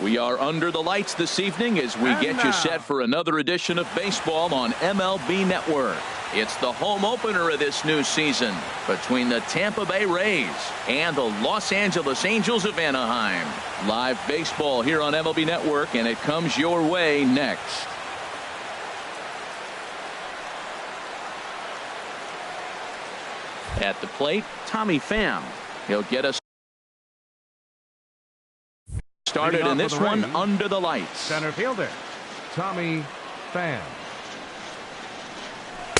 We are under the lights this evening as we get you set for another edition of baseball on MLB Network. It's the home opener of this new season between the Tampa Bay Rays and the Los Angeles Angels of Anaheim. Live baseball here on MLB Network, and it comes your way next. At the plate, Tommy Pham. He'll get us started in this one under the lights. Center fielder, Tommy Pham.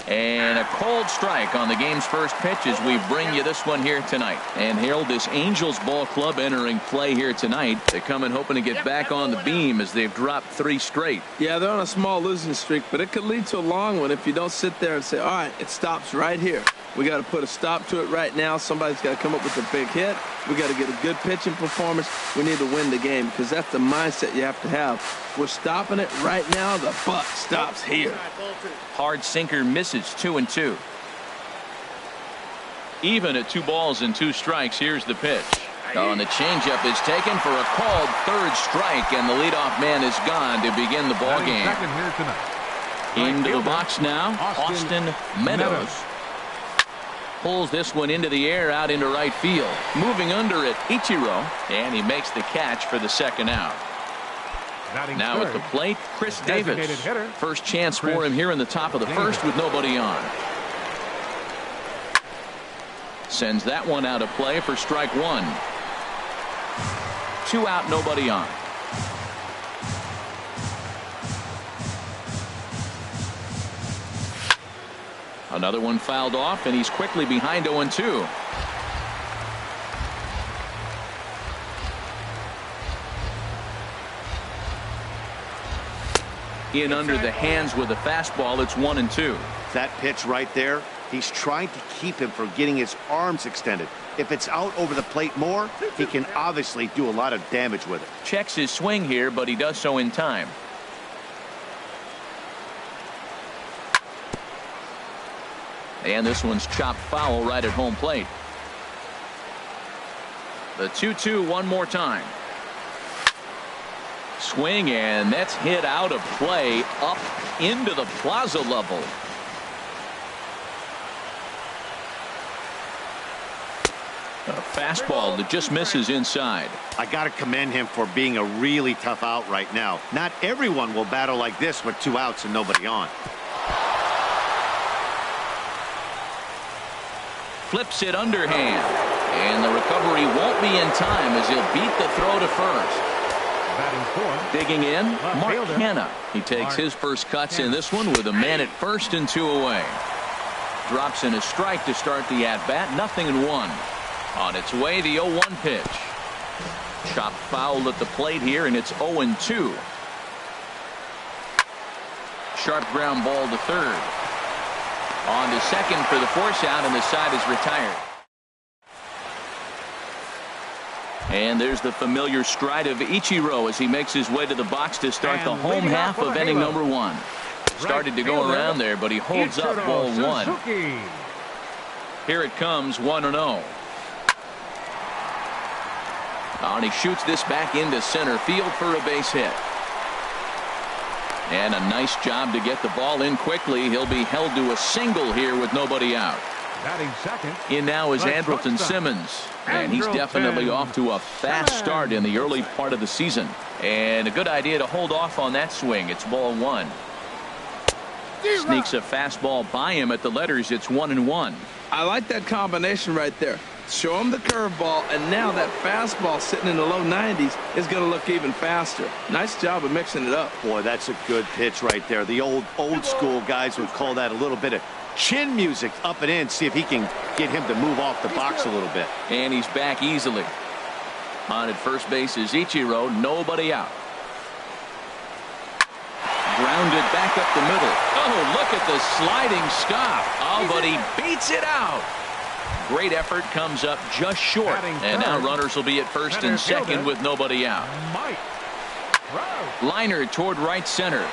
And a cold strike on the game's first pitch as we bring you this one here tonight. And Harold, this Angels ball club entering play here tonight. They come in hoping to get back on the beam as they've dropped 3 straight. Yeah, they're on a small losing streak, but it could lead to a long one if you don't sit there and say, all right, it stops right here. We got to put a stop to it right now. Somebody's got to come up with a big hit. We got to get a good pitching performance. We need to win the game because that's the mindset you have to have. We're stopping it right now. The buck stops here. Hard sinker misses 2-2. Even at 2 balls and 2 strikes. Here's the pitch. Oh, and the changeup is taken for a called 3rd strike, and the leadoff man is gone to begin the ball game. Into the box now, Austin Meadows. Pulls this one into the air out into right field. Moving under it, Ichiro, and he makes the catch for the 2nd out. Now at the plate, Chris Davis. First chance for him here in the top of the 1st with nobody on. Sends that one out of play for strike 1. 2 out, nobody on. Another one fouled off, and he's quickly behind 0-2. In under the hands with a fastball. It's 1-2. That pitch right there, he's trying to keep him from getting his arms extended. If it's out over the plate more, he can obviously do a lot of damage with it. Checks his swing here, but he does so in time. And this one's chopped foul right at home plate. The 2-2 one more time. Swing, and that's hit out of play up into the plaza level. A fastball that just misses inside. I got to commend him for being a really tough out right now. Not everyone will battle like this with 2 outs and nobody on. Flips it underhand, and the recovery won't be in time as he'll beat the throw to first. Digging in, Mark Hanna. He takes his first cuts in this one with a man at first and 2 away. Drops in a strike to start the at-bat. 0-1. On its way, the 0-1 pitch. Chopped foul at the plate here, and it's 0-2. Sharp ground ball to third. On to second for the force out, and the side is retired. And there's the familiar stride of Ichiro as he makes his way to the box to start the home half of inning number 1. Started to go around there, but he holds up ball 1. Here it comes, 1-0. And he shoots this back into center field for a base hit. And a nice job to get the ball in quickly. He'll be held to a single here with nobody out. In now is Andrelton Simmons, and he's definitely off to a fast start in the early part of the season. And a good idea to hold off on that swing. It's ball 1. Sneaks a fastball by him at the letters. It's 1-1. I like that combination right there. Show him the curveball, and now that fastball sitting in the low 90s is going to look even faster. Nice job of mixing it up. Boy, that's a good pitch right there. The old school guys would call that a little bit of chin music up and in. See if he can get him to move off the box a little bit. And he's back easily. On at first base is Ichiro. Nobody out. Grounded back up the middle. Oh, look at the sliding stop. Oh, but he beats it out. Great effort, comes up just short. And now runners will be at first and second with nobody out. Liner toward right center.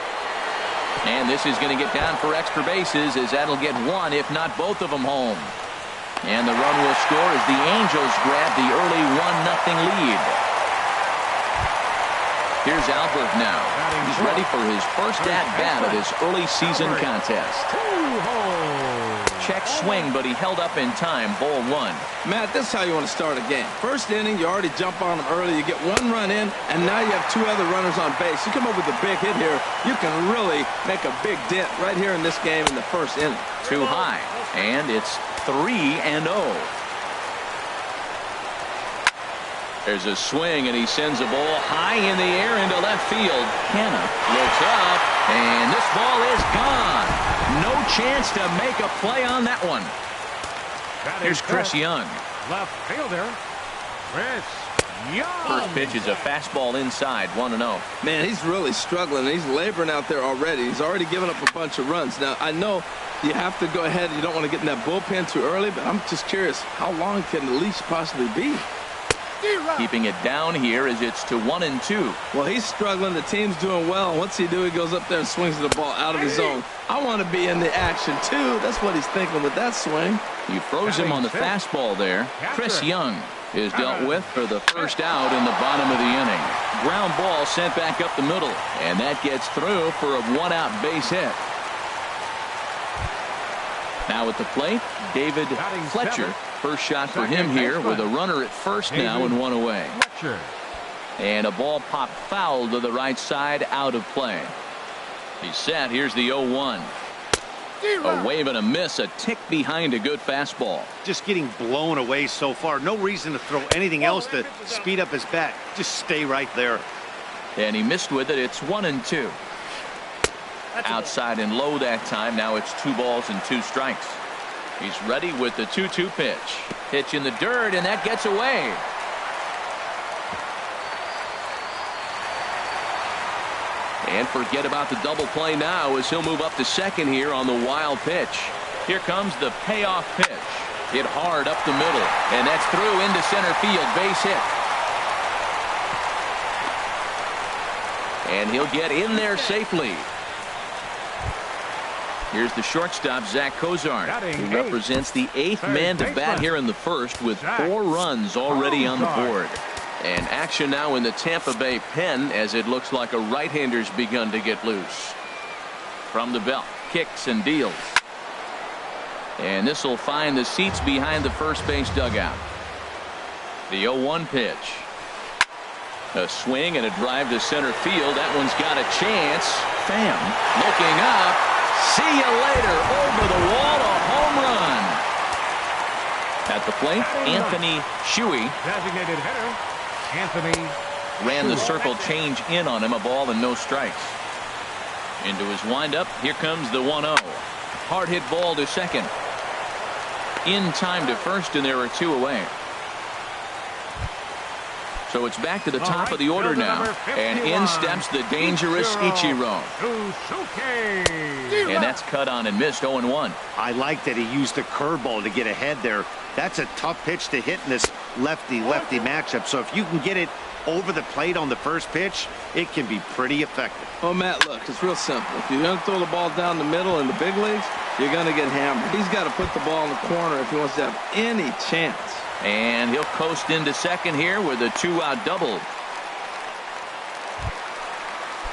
And this is going to get down for extra bases as that'll get 1, if not both of them home. And the run will score as the Angels grab the early 1-0 lead. Here's Albert now. He's ready for his first at-bat of this early season contest. Check swing, but he held up in time. Ball 1. Matt, this is how you want to start a game. First inning, you already jump on them early. You get 1 run in, and now you have 2 other runners on base. You come up with a big hit here, you can really make a big dent right here in this game in the first inning. Too high, and it's 3-0. There's a swing, and he sends a ball high in the air into left field. Hanna looks up, and this ball is gone. No chance to make a play on that one. Here's Chris Young. Left fielder, Chris Young. First pitch is a fastball inside, 1-0. Man, he's really struggling. He's laboring out there already. He's already given up a bunch of runs. Now, I know you have to go ahead. You don't want to get in that bullpen too early, but I'm just curious, how long can the leash possibly be? Keeping it down here as it's to 1-2. Well, he's struggling. The team's doing well. What's he do? He goes up there and swings the ball out of his zone. I want to be in the action, too. That's what he's thinking with that swing. He froze him on the fastball there. Chris Young is dealt with for the first out in the bottom of the inning. Ground ball sent back up the middle, and that gets through for a 1-out base hit. Now at the plate, David Fletcher. First shot for him here with a runner at first now and 1 away. And a ball popped foul to the right side, out of play. He's set. Here's the 0-1. A wave and a miss, a tick behind a good fastball. Just getting blown away so far. No reason to throw anything else to speed up his bat. Just stay right there. And he missed with it. It's 1-2. Outside and low that time. Now it's 2 balls and 2 strikes. He's ready with the 2-2 pitch. Pitch in the dirt, and that gets away. And forget about the double play now as he'll move up to second here on the wild pitch. Here comes the payoff pitch. Hit hard up the middle, and that's through into center field. Base hit. And he'll get in there safely. Here's the shortstop, Zach Cozart, who represents the 8th man to bat here in the first with 4 runs already on the board. And action now in the Tampa Bay pen as it looks like a right-hander's begun to get loose. From the belt, kicks and deals. And this will find the seats behind the first base dugout. The 0-1 pitch. A swing and a drive to center field. That one's got a chance. Pham looking up. See you later. Over the wall, a home run. At the plate, Anthony Shuey. Designated hitter, Anthony ran the circle change in on him. A ball and no strikes. Into his windup. Here comes the 1-0. Hard hit ball to second. In time to first, and there are 2 away. So it's back to the top of the order now. And in steps the dangerous Ichiro. And that's cut on and missed. 0-1. I like that he used a curveball to get ahead there. That's a tough pitch to hit in this lefty-lefty matchup. So if you can get it over the plate on the first pitch, it can be pretty effective. Oh, Matt, look, it's real simple. If you're going to throw the ball down the middle in the big leagues, you're going to get hammered. He's got to put the ball in the corner if he wants to have any chance. And he'll coast into second here with a 2-out double.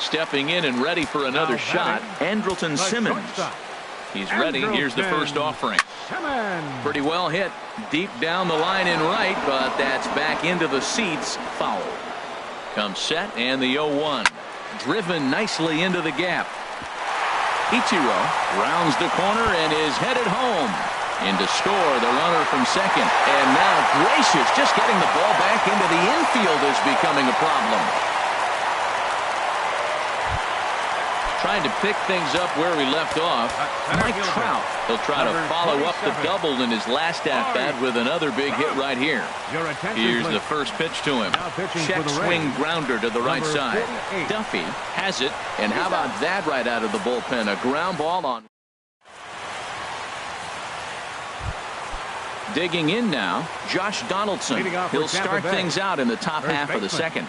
Stepping in and ready for another shot, Andrelton Simmons. He's ready. Here's the first offering. Pretty well hit deep down the line in right, but that's back into the seats. Foul. Comes set, and the 0-1. Driven nicely into the gap. Ichiro rounds the corner and is headed home. In to score the runner from second. And now Gracious just getting the ball back into the infield is becoming a problem. Trying to pick things up where we left off. Mike Trout. He'll try to follow up the double in his last at-bat with another big hit right here. Here's the first pitch to him. Check swing grounder to the right side. Duffy has it. And how about that right out of the bullpen? A ground ball on. Digging in now, Josh Donaldson. He'll start things out in the top half of the second.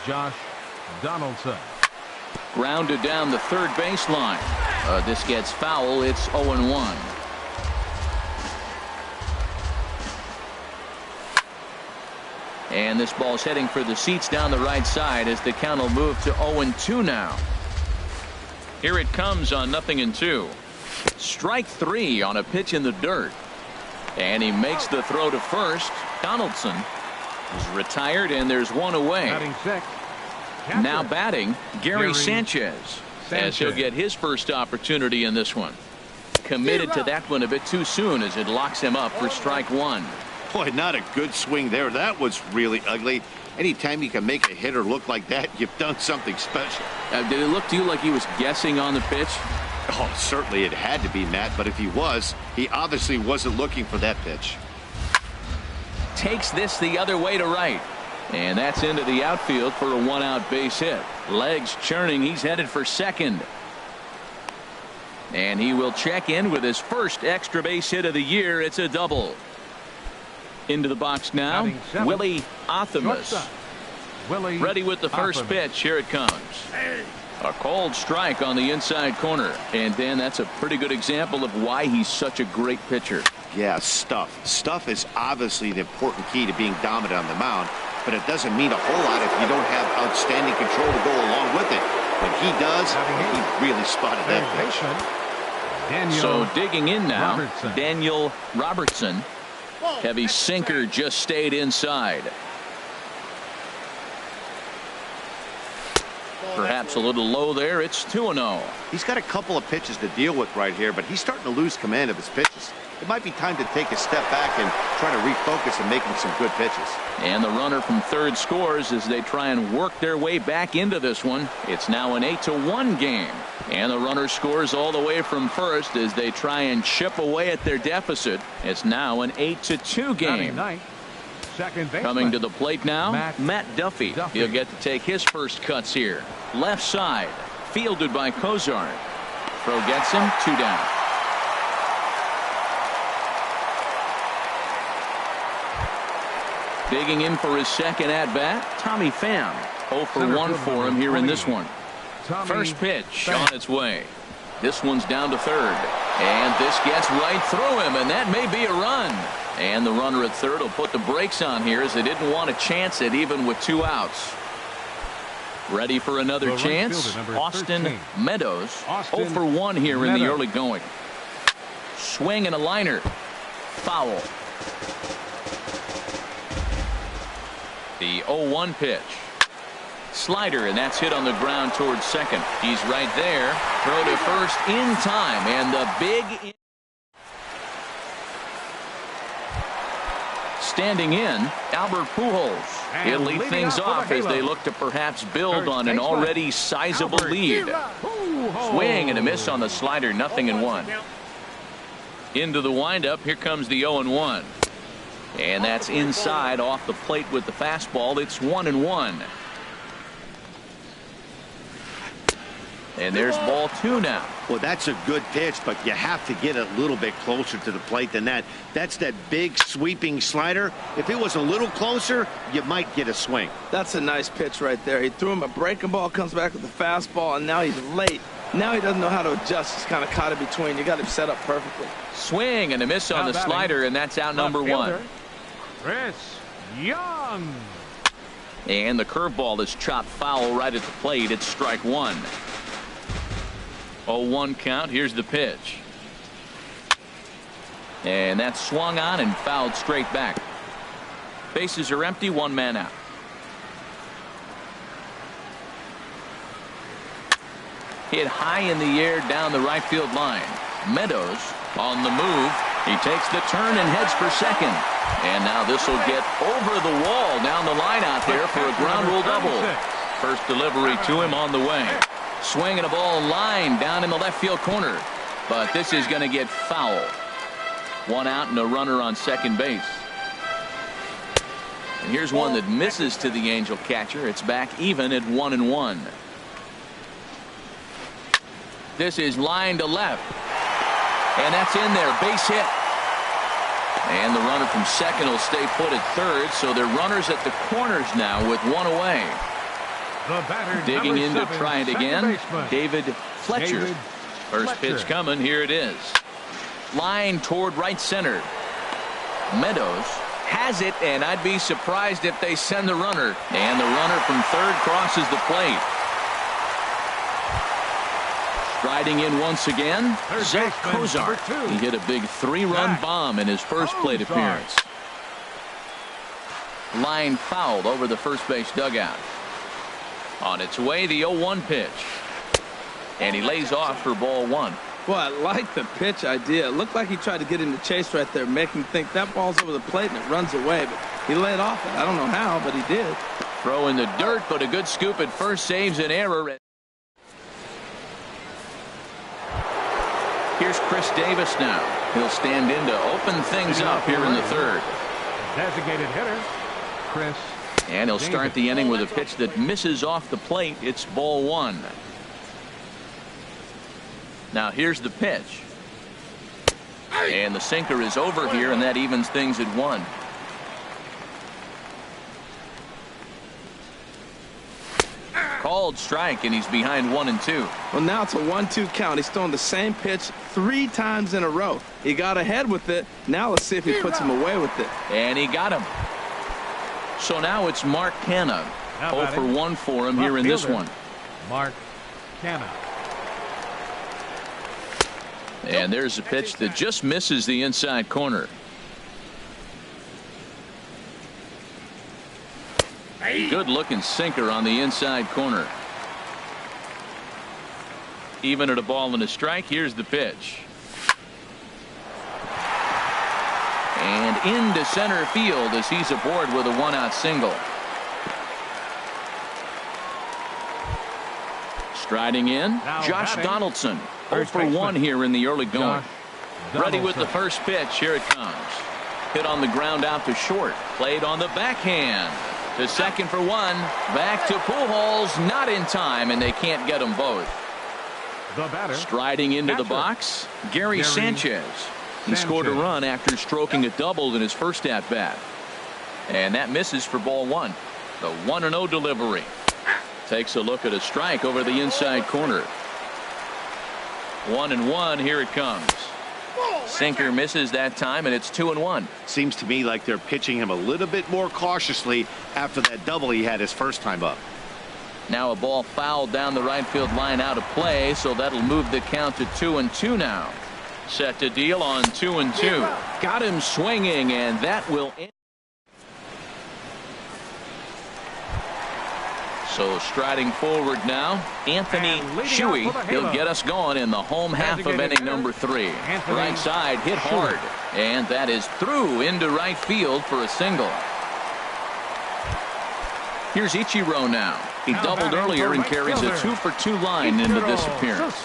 Josh Donaldson. Grounded down the third baseline. This gets foul. It's 0-1. And this ball's heading for the seats down the right side as the count will move to 0-2 now. Here it comes on 0-2. Strike 3 on a pitch in the dirt. And he makes the throw to first. Donaldson is retired, and there's one away. Batting six. Now batting, Gary Sanchez, as he'll get his first opportunity in this one. Committed to that one a bit too soon as it locks him up for strike one. Boy, not a good swing there. That was really ugly. Anytime you can make a hitter look like that, you've done something special. Did it look to you like he was guessing on the pitch? Oh, certainly it had to be, Matt, but if he was, he obviously wasn't looking for that pitch. Takes this the other way to right. And that's into the outfield for a one-out base hit. Legs churning. He's headed for second. And he will check in with his first extra base hit of the year. It's a double. Into the box now, Willie Athamas. Ready with the first pitch. Here it comes. A cold strike on the inside corner. And Dan, that's a pretty good example of why he's such a great pitcher. Yeah, stuff. Stuff is obviously the important key to being dominant on the mound, but it doesn't mean a whole lot if you don't have outstanding control to go along with it. When he does, he really spotted that pitch. So digging in now, Daniel Robertson. Heavy sinker just stayed inside. Perhaps a little low there. It's 2-0. He's got a couple of pitches to deal with right here, but he's starting to lose command of his pitches. It might be time to take a step back and try to refocus and making some good pitches. And the runner from third scores as they try and work their way back into this one. It's now an 8-1 game. And the runner scores all the way from first as they try and chip away at their deficit. It's now an 8-2 game. Coming to the plate now, Matt Duffy. He'll get to take his first cuts here. Left side, fielded by Cozart. Throw gets him, 2 down. Digging in for his second at-bat, Tommy Pham. 0 for 1 for him here in this one. First pitch on its way. This one's down to third. And this gets right through him, and that may be a run. And the runner at third will put the brakes on here as they didn't want to chance it even with 2 outs. Ready for another chance. Austin Meadows. 0 for 1 here in the early going. Swing and a liner. Foul. The 0-1 pitch. Slider, and that's hit on the ground towards second. He's right there. Throw to first in time, and the big standing in, Albert Pujols. He'll lead things off as they look to perhaps build on an already sizable lead. Swing and a miss on the slider, 0-1. Into the windup, here comes the 0-1. And that's inside off the plate with the fastball. It's 1-1. And there's ball 2 now. Well, that's a good pitch, but you have to get a little bit closer to the plate than that. That's that big sweeping slider. If it was a little closer, you might get a swing. That's a nice pitch right there. He threw him a breaking ball, comes back with the fastball, and now he's late. Now he doesn't know how to adjust. He's kind of caught in between. You got him set up perfectly. Swing and a miss on the slider, and that's out number 1. Chris Young. And the curveball is chopped foul right at the plate. It's strike 1. 0-1 count. Here's the pitch. And that's swung on and fouled straight back. Bases are empty. 1 man out. Hit high in the air down the right field line. Meadows on the move. He takes the turn and heads for second. And now this will get over the wall down the line out there for a ground rule double. First delivery to him on the way. Swinging a ball line down in the left field corner. But this is going to get foul. 1 out and a runner on second base. And here's one that misses to the Angel catcher. It's back even at 1-1. This is line to left. And that's in there. Base hit. And the runner from second will stay put at third. So they're runners at the corners now with 1 away. Digging in to try it again. David Fletcher. First pitch coming. Here it is. Line toward right center. Meadows has it, and I'd be surprised if they send the runner. And the runner from third crosses the plate. Striding in once again, Zach Kozar. He hit a big 3-run bomb in his first plate appearance. Line fouled over the first base dugout. On its way, the 0-1 pitch. And he lays off for ball 1. Well, I like the pitch idea. It looked like he tried to get in the chase right there, making him think that ball's over the plate and it runs away. But he laid off it. I don't know how, but he did. Throw in the dirt, but a good scoop at first saves an error. Here's Chris Davis now. He'll stand in to open things up here in the third. Designated hitter, Chris. And he'll start the inning with a pitch that misses off the plate. It's ball 1. Now here's the pitch. And the sinker is over here, and that evens things at 1. Called strike, and he's behind 1-2. Well, now it's a 1-2 count. He's throwing the same pitch 3 times in a row. He got ahead with it. Now let's see if he puts him away with it. And he got him. So now it's Mark Canha. 0 for 1 for him here in this one. Mark Canha. And there's a pitch that just misses the inside corner. Good looking sinker on the inside corner. Even at a ball and a strike, here's the pitch. And into center field as he's aboard with a 1-out single. Striding in, Josh Donaldson. 0 for 1 here in the early going. Ready with the first pitch. Here it comes. Hit on the ground out to short. Played on the backhand. To second for 1. Back to Pujols. Not in time, and they can't get them both. The batter. Striding into the box, Gary Sanchez. He scored a run after stroking a double in his first at-bat. And that misses for ball 1. The 1-0 delivery. Takes a look at a strike over the inside corner. 1-1. Here it comes. Sinker misses that time, and it's 2-1. Seems to me like they're pitching him a little bit more cautiously after that double he had his first time up. Now a ball fouled down the right field line out of play, so that'll move the count to 2-2 now. Set to deal on 2-2. Got him swinging, and that will end. So striding forward now, Anthony Shuey. He'll get us going in the home half of inning number 3. Right side hit hard, and that is through into right field for a single. Here's Ichiro now. He doubled earlier and carries a 2-for-2 line into this appearance.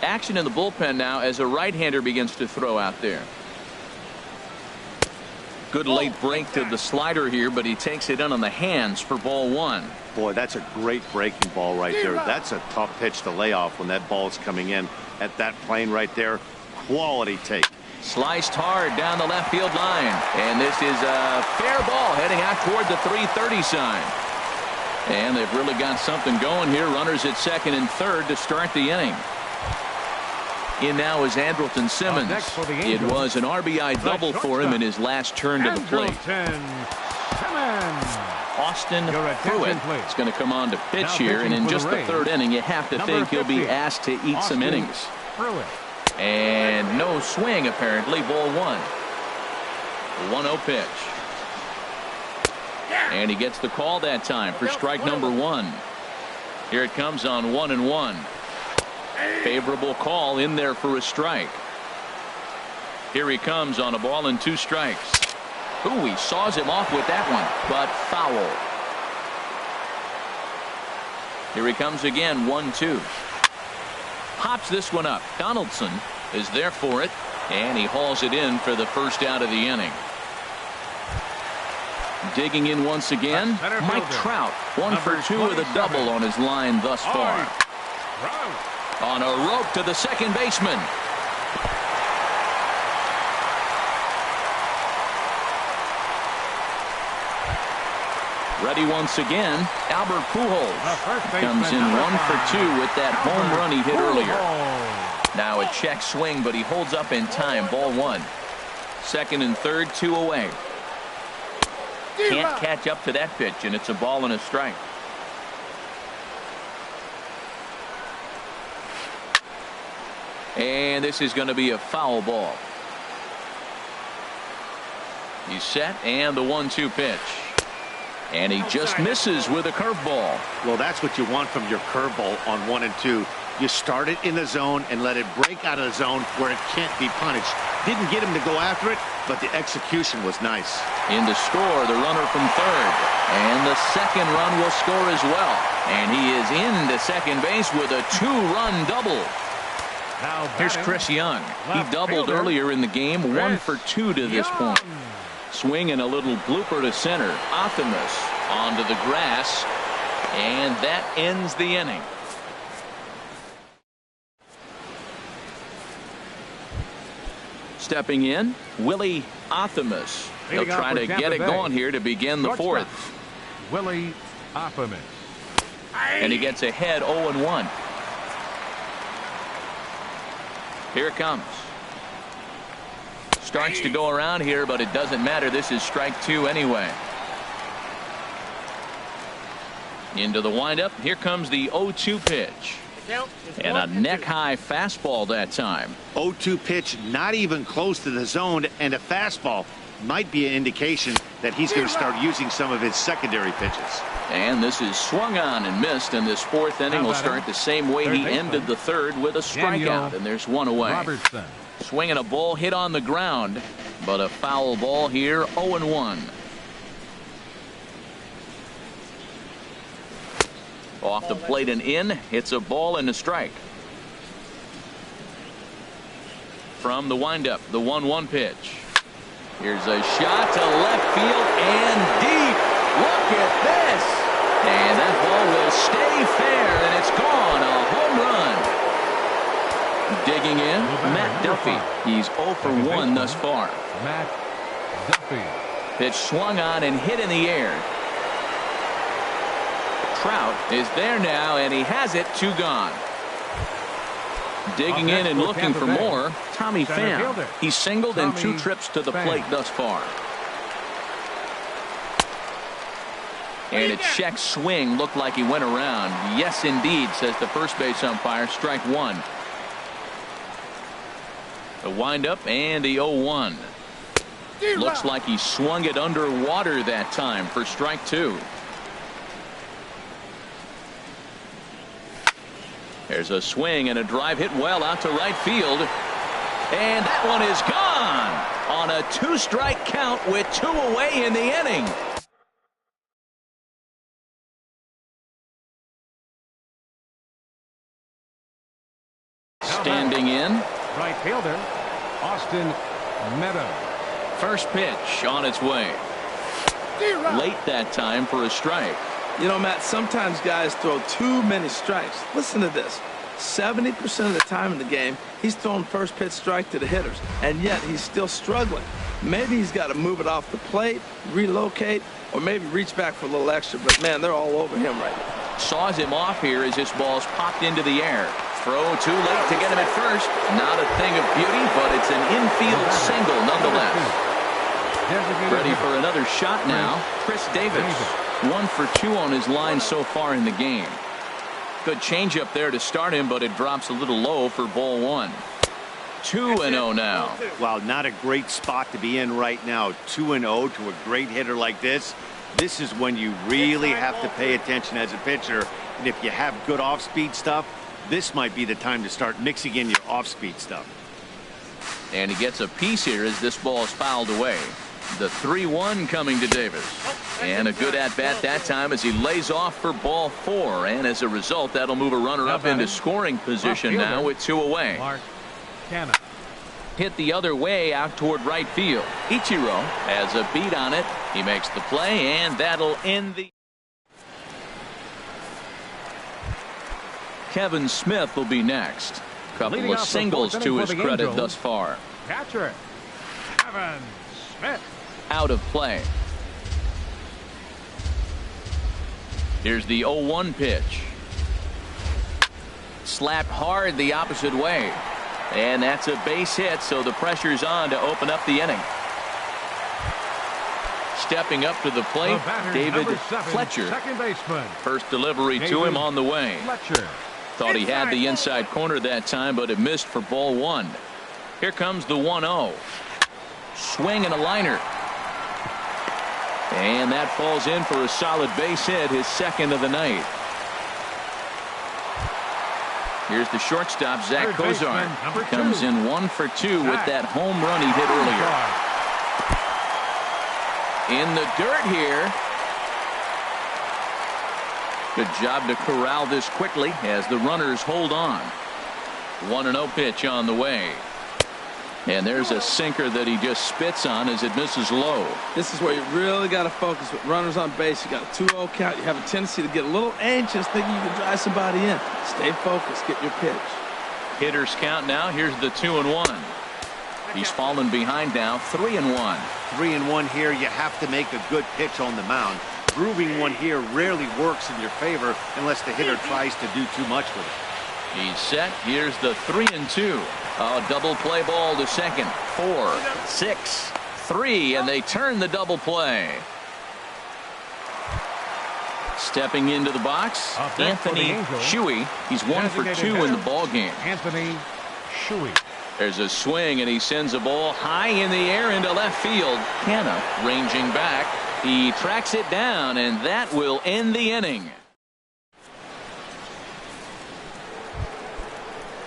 Action in the bullpen now as a right-hander begins to throw out there. Good late break to the slider here, but he takes it in on the hands for ball 1. Boy, that's a great breaking ball right there. That's a tough pitch to lay off when that ball's coming in at that plane right there. Quality take. Sliced hard down the left field line, and this is a fair ball heading out toward the 330 sign. And they've really got something going here. Runners at second and third to start the inning. In now is Andrelton Simmons. It was an RBI double for him in his last turn to the plate. Austin Pruitt is going to come on to pitch here, and in just the third inning, you have to think he'll be asked to eat some innings. And no swing, apparently. Ball 1. 1-0 pitch. And he gets the call that time for strike number 1. Here it comes on 1-1. Favorable call in there for a strike. Here he comes on a ball and 2 strikes. Ooh, he saws him off with that one, but foul. Here he comes again, 1-2. Pops this one up. Donaldson is there for it, and he hauls it in for the first out of the inning. Digging in once again, Mike Trout, 1 for 2 with a double on his line thus far. On a rope to the second baseman. Ready once again, Albert Pujols comes in 1 for 2 with that home run he hit earlier. Now a check swing, but he holds up in time. Ball 1. Second and third, 2 away. Can't catch up to that pitch, and it's a ball and a strike. And this is going to be a foul ball. He's set, and the 1-2 pitch. And he just misses with a curveball. Well, that's what you want from your curveball on 1 and 2. You start it in the zone and let it break out of the zone where it can't be punished. Didn't get him to go after it, but the execution was nice. In to score, the runner from third. And the second run will score as well. And he is into second base with a 2-run double. Here's Chris Young. He doubled earlier in the game, 1 for 2 to this point. Swing and a little blooper to center. Optimus onto the grass, and that ends the inning. Stepping in, Willie Optimus. He'll try to get it going here to begin the fourth. Willie Optimus. And he gets ahead 0-1. Here it comes. Starts to go around here, but it doesn't matter. This is strike 2 anyway. Into the windup. Here comes the 0-2 pitch. And a neck-high fastball that time. 0-2 pitch, not even close to the zone, and a fastball might be an indication that he's going to start using some of his secondary pitches. And this is swung on and missed, and this fourth inning will start the same way he ended the third, with a strikeout, and there's 1 away. Robertson. Swinging a ball hit on the ground, but a foul ball here, 0-1. Off the plate and in. It's a ball and a strike. From the windup, the 1-1 pitch. Here's a shot to left field and deep. Look at this. And that ball will stay fair, and it's gone. A home run. Digging in, Matt Duffy. He's 0 for 1 thus far. Matt Duffy. Pitch swung on and hit in the air. Trout is there now, and he has it. 2 gone. Digging in and looking for more, Tommy Pham. He's singled in 2 trips to the plate thus far. And a check swing looked like he went around. Yes, indeed, says the first base umpire. Strike 1. The windup and the 0-1. Looks like he swung it underwater that time for strike 2. There's a swing and a drive hit well out to right field. And that one is gone on a 2-strike count with 2 away in the inning. Standing in, Right fielder, Austin Meadows. first pitch on its way. Late that time for a strike. You know, Matt, sometimes guys throw too many strikes. Listen to this. 70% of the time in the game, he's throwing first pitch strike to the hitters, and yet he's still struggling. Maybe he's got to move it off the plate, relocate, or maybe reach back for a little extra, but man, they're all over him right now. Saws him off here as this ball's popped into the air. Throw too late to get him at first. Not a thing of beauty, but it's an infield single nonetheless. Ready for another shot now. Chris Davis. 1 for 2 on his line so far in the game. Good changeup there to start him, but it drops a little low for ball 1. 2-0 now. Wow, not a great spot to be in right now. 2-0 to a great hitter like this. This is when you really have to pay attention as a pitcher. And if you have good off-speed stuff, this might be the time to start mixing in your off-speed stuff. And he gets a piece here as this ball is fouled away. The 3-1 coming to Davis. And a good at-bat that time as he lays off for ball 4. And as a result, that'll move a runner up into scoring position now with 2 away. Mark Canna. Hit the other way out toward right field. Ichiro has a beat on it. He makes the play, and that'll end the... Kevin Smith will be next. Couple of singles to his credit thus far. Catcher, Kevin Smith. Out of play. Here's the 0-1 pitch. Slapped hard the opposite way. And that's a base hit, so the pressure's on to open up the inning. stepping up to the plate, David Fletcher. Second baseman. First delivery to him on the way. Fletcher. Thought he had the inside corner that time, but it missed for ball one. Here comes the 1-0. Swing and a liner. And that falls in for a solid base hit, his second of the night. Here's the shortstop, Zach Kozar. Comes in 1 for 2 with that home run he hit earlier. In the dirt here. Good job to corral this quickly as the runners hold on. 1-0 pitch on the way. And there's a sinker that he just spits on as it misses low. This is where you really got to focus with runners on base. You got a 2-0 count. You have a tendency to get a little anxious thinking you can drive somebody in. Stay focused. Get your pitch. Hitters count now. Here's the 2-1. He's fallen behind now. 3-1. 3-1 here. You have to make a good pitch on the mound. Grooving one here rarely works in your favor unless the hitter tries to do too much with it. He's set. Here's the 3-2. A double play ball to second. 4, 6, 3, and they turn the double play. Stepping into the box, Anthony Shuey. He's 1 for 2 in the ball game. Anthony Shuey. There's a swing, and he sends a ball high in the air into left field. Canna ranging back. He tracks it down, and that will end the inning.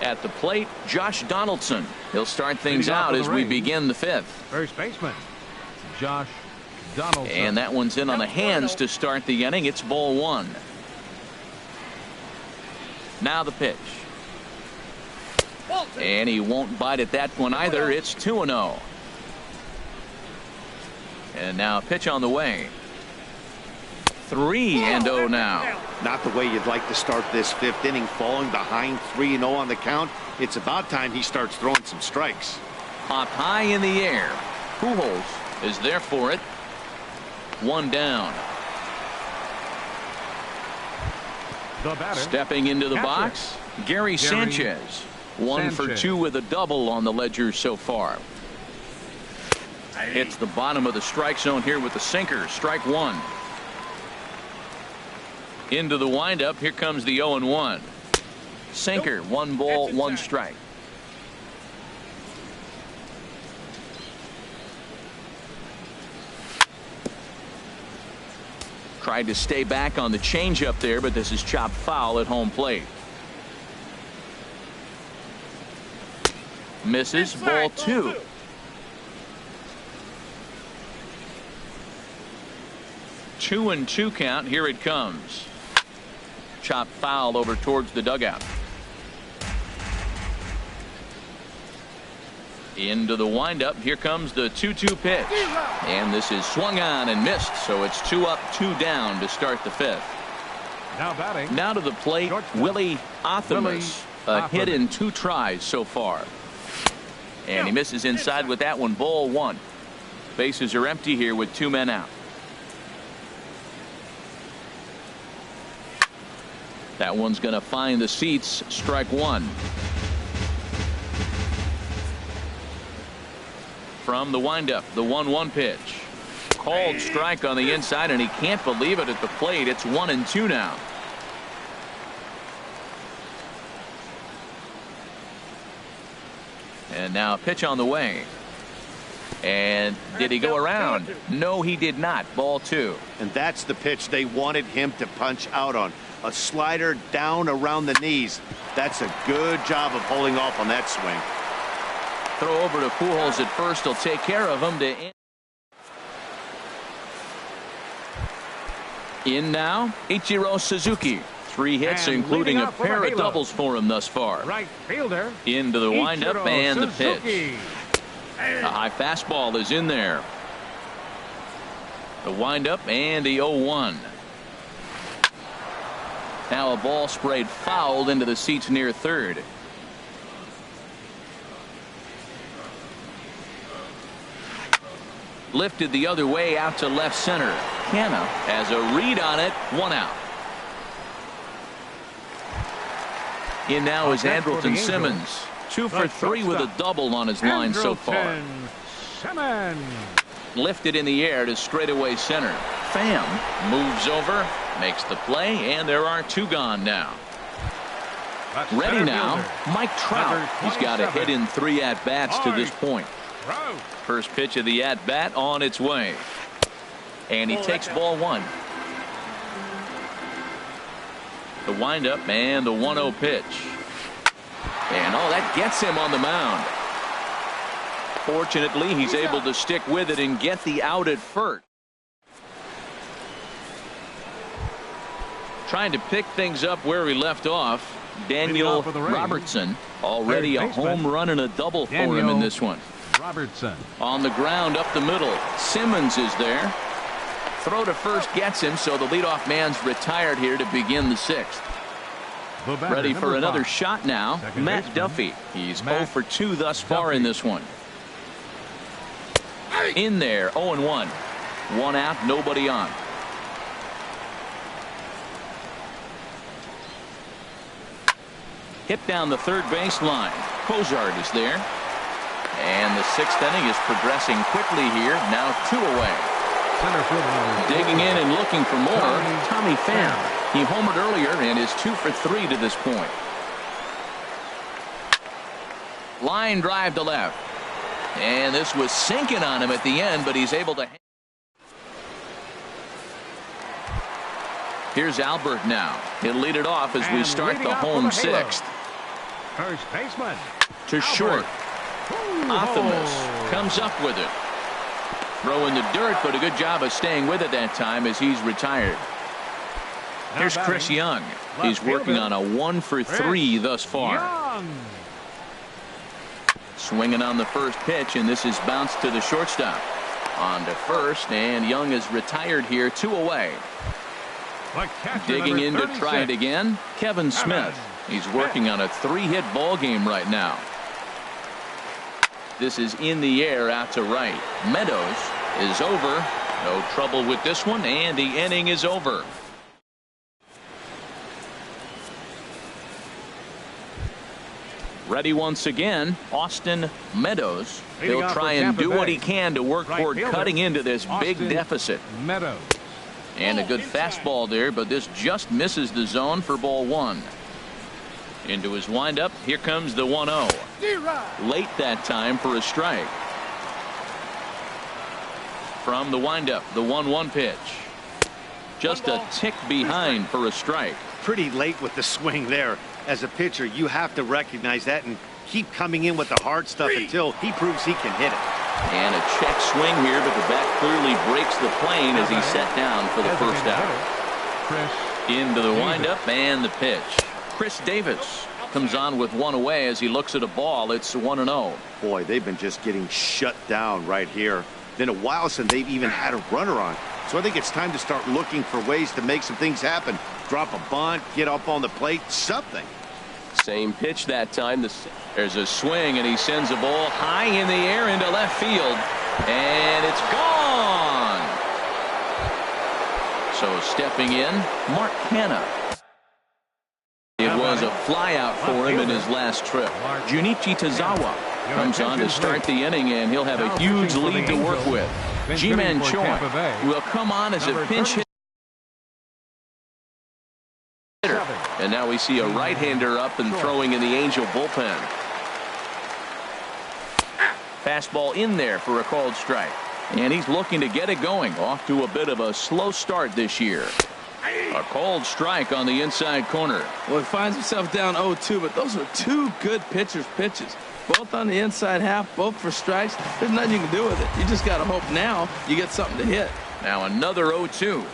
At the plate, Josh Donaldson. He'll start things out as we begin the fifth. First baseman, Josh Donaldson. And that one's in on the hands to start the inning. It's ball one. Now the pitch. And he won't bite at that one either. It's 2-0. And now a pitch on the way. 3-0 now. Not the way you'd like to start this fifth inning, falling behind 3-0 on the count. It's about time he starts throwing some strikes. Pop high in the air. Pujols is there for it. One down. The batter, stepping into the box, Gary Sanchez. 1 for 2 with a double on the ledger so far. Hits the bottom of the strike zone here with the sinker. Strike one. Into the windup. Here comes the 0-1. Sinker. 1 ball, 1 strike. Tried to stay back on the changeup there, but this is chopped foul at home plate. Misses. Ball 2. Two and 2 count. Here it comes. Chopped foul over towards the dugout. Into the windup. Here comes the 2-2 pitch. And this is swung on and missed. So it's 2 up, 2 down to start the fifth. Now batting. Now to the plate, Willie Othamus. A hit in 2 tries so far. And he misses inside with that one. Ball 1. Bases are empty here with 2 men out. That one's going to find the seats. Strike 1. From the windup, the 1-1 pitch. Called strike on the inside, and he can't believe it at the plate. It's 1-2 now. And now a pitch on the way. And did he go around? No, he did not. Ball 2. And that's the pitch they wanted him to punch out on. A slider down around the knees. That's a good job of holding off on that swing. Throw over to Pujols at first. He'll take care of him to end. In now, Ichiro Suzuki. 3 hits, And including a leading off for pair the of Halo. doubles for him thus far. Right fielder. Into the windup Ichiro and the pitch. Suzuki. A high fastball is in there. The windup and the 0-1. Now a ball sprayed fouled into the seats near third. Lifted the other way out to left center. Canna has a read on it. 1 out. In now is Andrelton Simmons. 2 for 3 with a double on his line so far. Simmons. Lifted in the air to straightaway center. Pham moves over, makes the play, and there are 2 gone now. Ready now, Mike Trout. He's got a hit in 3 at-bats to this point. First pitch of the at-bat on its way. And he takes ball 1. The windup and the 1-0 pitch. And that gets him on the mound. Fortunately, he's able to stick with it and get the out at first. Trying to pick things up where he left off. Daniel Robertson, already a home run and a double for him in this one. Robertson. On the ground up the middle. Simmons is there. Throw to first gets him, so the leadoff man's retired here to begin the 6th. Ready for another shot now. Matt Duffy. He's 0 for 2 thus far in this one. In there, 0-1. 1 out, nobody on. Hit down the third baseline. Cozart is there. And the 6th inning is progressing quickly here. Now 2 away. Digging in and looking for more. Tommy Pham. He homered earlier and is 2 for 3 to this point. Line drive to left. And this was sinking on him at the end, but he's able to. Here's Albert now. He'll lead it off as we start the home 6th. First baseman. To short. Optimus comes up with it. Throw in the dirt, but a good job of staying with it that time as he's retired. Here's Chris Young. He's working on a 1 for 3 thus far. Swinging on the first pitch, and this is bounced to the shortstop. On to first, and Young is retired here, 2 away. Digging in to try it again, Kevin Smith. He's working on a 3-hit ball game right now. This is in the air out to right. Meadows is over. No trouble with this one, and the inning is over. Ready once again, Austin Meadows. He'll try and do what he can to work toward cutting into this big deficit. Meadows. And a good fastball there, but this just misses the zone for ball 1. Into his windup. Here comes the 1-0. Late that time for a strike. From the windup, the 1-1 pitch. Just a tick behind for a strike. Pretty late with the swing there. As a pitcher, you have to recognize that and keep coming in with the hard stuff until he proves he can hit it. And a check swing here, but the bat clearly breaks the plane as he's set down for the first out. Into the windup and the pitch. Chris Davis comes on with 1 away as he looks at a ball. It's 1-0. Boy, they've been just getting shut down right here. Been a while since they've even had a runner on. So I think it's time to start looking for ways to make some things happen. Drop a bunt, get up on the plate, something. Same pitch that time. There's a swing, and he sends a ball high in the air into left field. And it's gone. So stepping in, Mark Hanna. It was a flyout for him in his last trip. Junichi Tazawa comes on to start the inning, and he'll have a huge lead to work with. Ji-Man Choi will come on as a pinch hitter. And now we see a right-hander up and throwing in the Angel bullpen. Fastball in there for a called strike. And he's looking to get it going. Off to a bit of a slow start this year. A called strike on the inside corner. Well, he finds himself down 0-2, but those are 2 good pitchers' pitches. Both on the inside half, both for strikes. There's nothing you can do with it. You just got to hope now you get something to hit. Now another 0-2.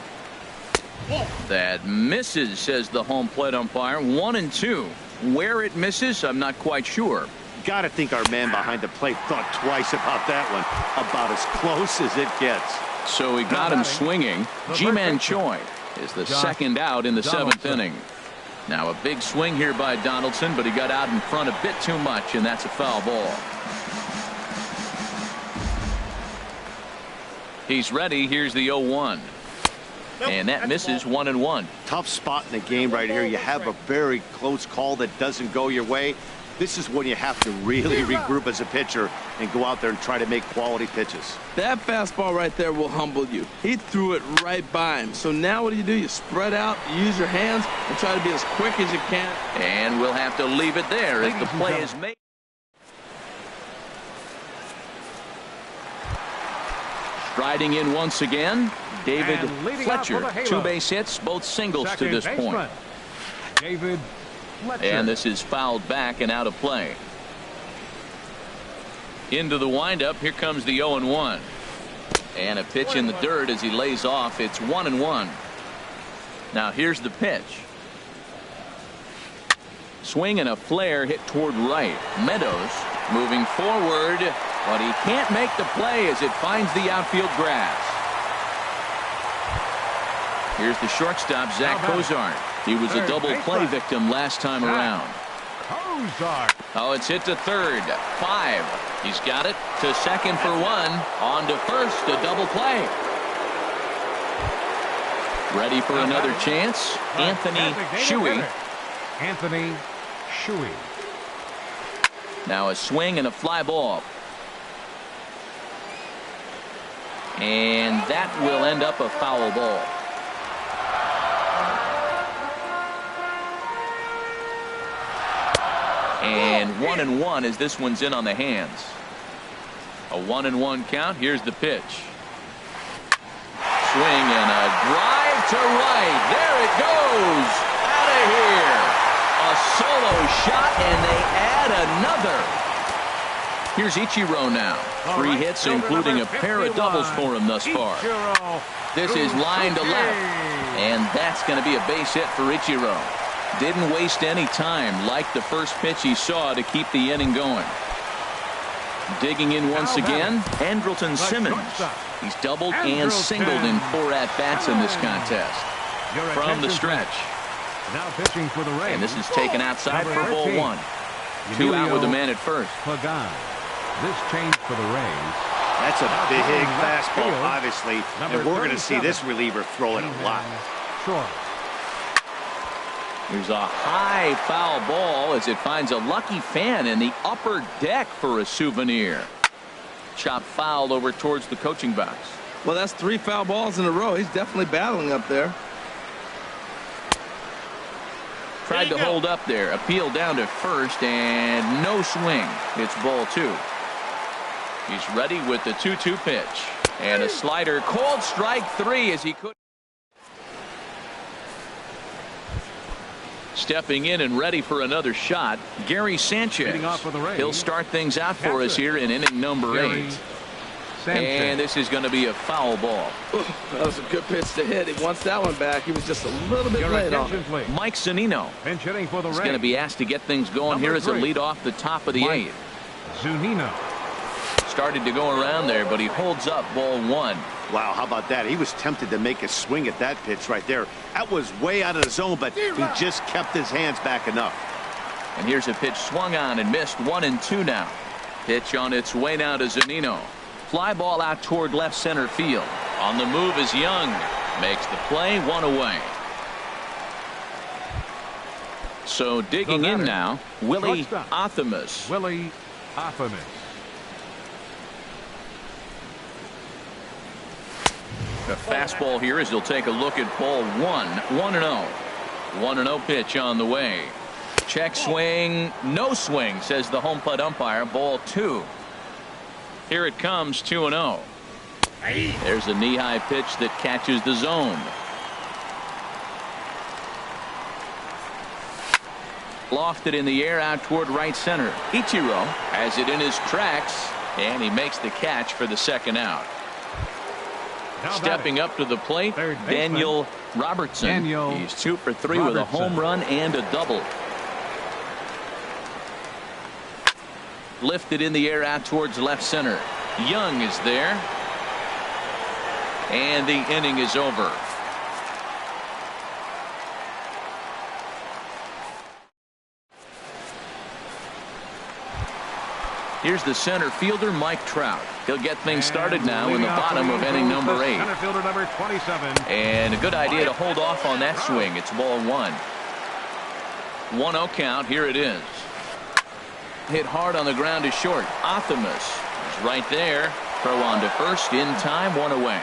That misses, says the home plate umpire. 1-2. Where it misses, I'm not quite sure. Got to think our man behind the plate thought twice about that one. About as close as it gets. So he got him swinging. Ji-Man Choi is the second out in the 7th inning. Now a big swing here by Donaldson, but he got out in front a bit too much, and that's a foul ball. He's ready. Here's the 0-1. And that misses 1-1. Tough spot in the game right here. You have a very close call that doesn't go your way. This is when you have to really regroup as a pitcher and go out there and try to make quality pitches. That fastball right there will humble you. He threw it right by him. So now what do? You spread out, you use your hands, and try to be as quick as you can. And we'll have to leave it there as the play is made. Striding in once again, David Fletcher. 2 base hits, both singles to this point. David Fletcher. And this is fouled back and out of play. Into the windup, here comes the 0-1. And a pitch in the dirt as he lays off. It's 1-1. Now here's the pitch. Swing and a flare hit toward right. Meadows moving forward, but he can't make the play as it finds the outfield grass. Here's the shortstop, Zach Cozart. He was a double play victim last time around. Oh, it's hit to third. 5. He's got it to second for 1. On to first, a double play. Ready for another chance. Anthony Shuey. Anthony Shuey. Now a swing and a fly ball. And that will end up a foul ball. And 1-1 as this one's in on the hands. A 1-1 count. Here's the pitch. Swing and a drive to right. There it goes. Out of here. A solo shot, and they add another. Here's Ichiro now. 3 hits, including a pair of doubles for him thus far. This is line to left. And that's going to be a base hit for Ichiro. Didn't waste any time, like the first pitch he saw, to keep the inning going. Digging in once again, Andrelton Simmons. He's doubled and singled in 4 at-bats in this contest. From the stretch. Now pitching for the Rays. And this is taken outside for ball 1. 2 out with a man at first. This change for the Rays. That's a big fastball, obviously, and we're going to see this reliever throw it a lot. Sure. Here's a high foul ball as it finds a lucky fan in the upper deck for a souvenir. Chop fouled over towards the coaching box. Well, that's 3 foul balls in a row. He's definitely battling up there. Tried to hold up there. Appeal down to first and no swing. It's ball 2. He's ready with the 2-2 pitch. And a slider. Called strike 3 as he could. Stepping in and ready for another shot, Gary Sanchez. He'll start things out for us here in inning number 8. And this is going to be a foul ball. That was a good pitch to hit. He wants that one back. He was just a little bit late on it. Mike Zunino is going to be asked to get things going here as a lead off the top of the 8th. Zunino. Started to go around there, but he holds up ball 1. Wow, how about that? He was tempted to make a swing at that pitch right there. That was way out of the zone, but he just kept his hands back enough. And here's a pitch swung on and missed. 1-2 now. Pitch on its way now to Zunino. Fly ball out toward left center field. On the move is Young. Makes the play, 1 away. So digging in now, Willie Athamas. Willie Athamas. A fastball here as he'll take a look at ball 1. 1-0. 1-0 pitch on the way. Check swing. No swing, says the home plate umpire. Ball 2. Here it comes, 2-0. There's a knee-high pitch that catches the zone. Lofted in the air out toward right center. Ichiro has it in his tracks, and he makes the catch for the second out. Stepping up to the plate, Daniel Robertson. He's 2 for 3 with a home run and a double. Lifted in the air out towards left center. Young is there. And the inning is over. Here's the center fielder, Mike Trout. He'll get things started now in the bottom of inning number 8. Center fielder number 27. And a good idea to hold off on that swing. It's ball 1. 1-0 count. Here it is. hit hard on the ground is short. Optimus is right there. Throw on to first in time, 1 away.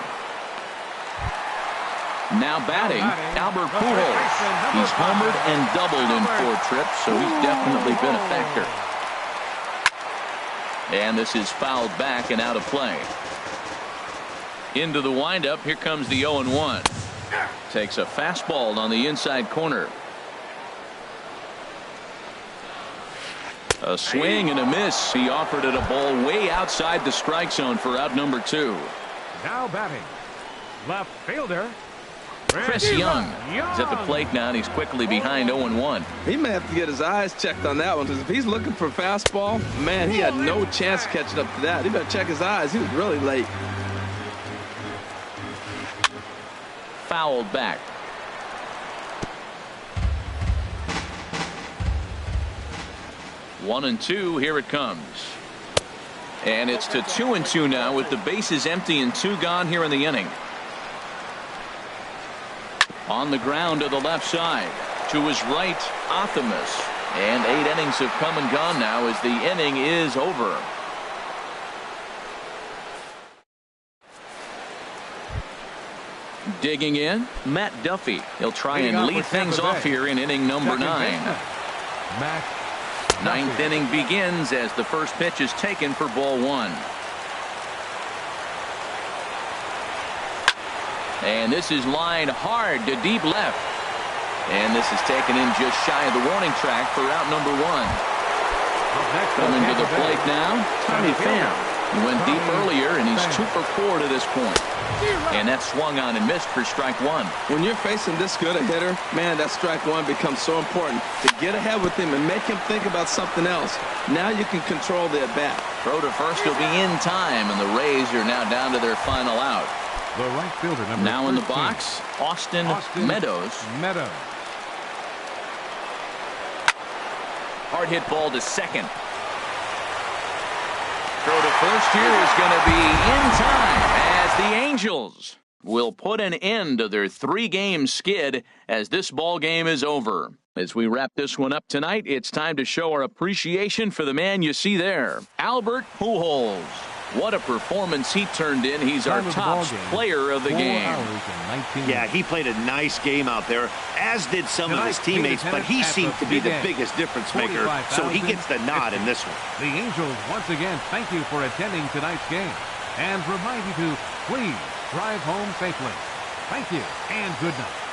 Now batting, Albert Pujols. He's homered and doubled in 4 trips, so he's definitely been a factor. And this is fouled back and out of play. Into the windup, here comes the 0-1. Takes a fastball on the inside corner. A swing and a miss. He offered it a ball way outside the strike zone for out number 2. Now batting, left fielder Chris Young is at the plate now, and he's quickly behind 0-1. He may have to get his eyes checked on that one, because if he's looking for fastball, man, he had no chance catching up to that. He better check his eyes. He was really late. Fouled back. One and two, here it comes. And it's to 2-2 now with the bases empty and 2 gone here in the inning. On the ground to the left side. To his right, Optimus. And 8 innings have come and gone now as the inning is over. Digging in, Matt Duffy. He'll try and lead things off here in inning number 9. 9th inning begins as the first pitch is taken for ball 1. And this is lined hard to deep left. And this is taken in just shy of the warning track for out number 1. Coming to the plate now, Tommy Pham. He went deep earlier, and he's 2 for 4 to this point. And that swung on and missed for strike 1. When you're facing this good a hitter, man, that strike 1 becomes so important to get ahead with him and make him think about something else. Now you can control the at-bat. Throw to first will be in time, and the Rays are now down to their final out. The right fielder, number now 13. In the box, Austin Meadows. Hard hit ball to second. Throw to first here is going to be in time as the Angels will put an end to their 3-game skid as this ball game is over. As we wrap this one up tonight, it's time to show our appreciation for the man you see there, Albert Pujols. What a performance he turned in. He's our top player of the game. Yeah, he played a nice game out there, as did some of his teammates, but he seemed to be the biggest difference maker, so he gets the nod in this one. The Angels once again thank you for attending tonight's game and remind you to please drive home safely. Thank you and good night.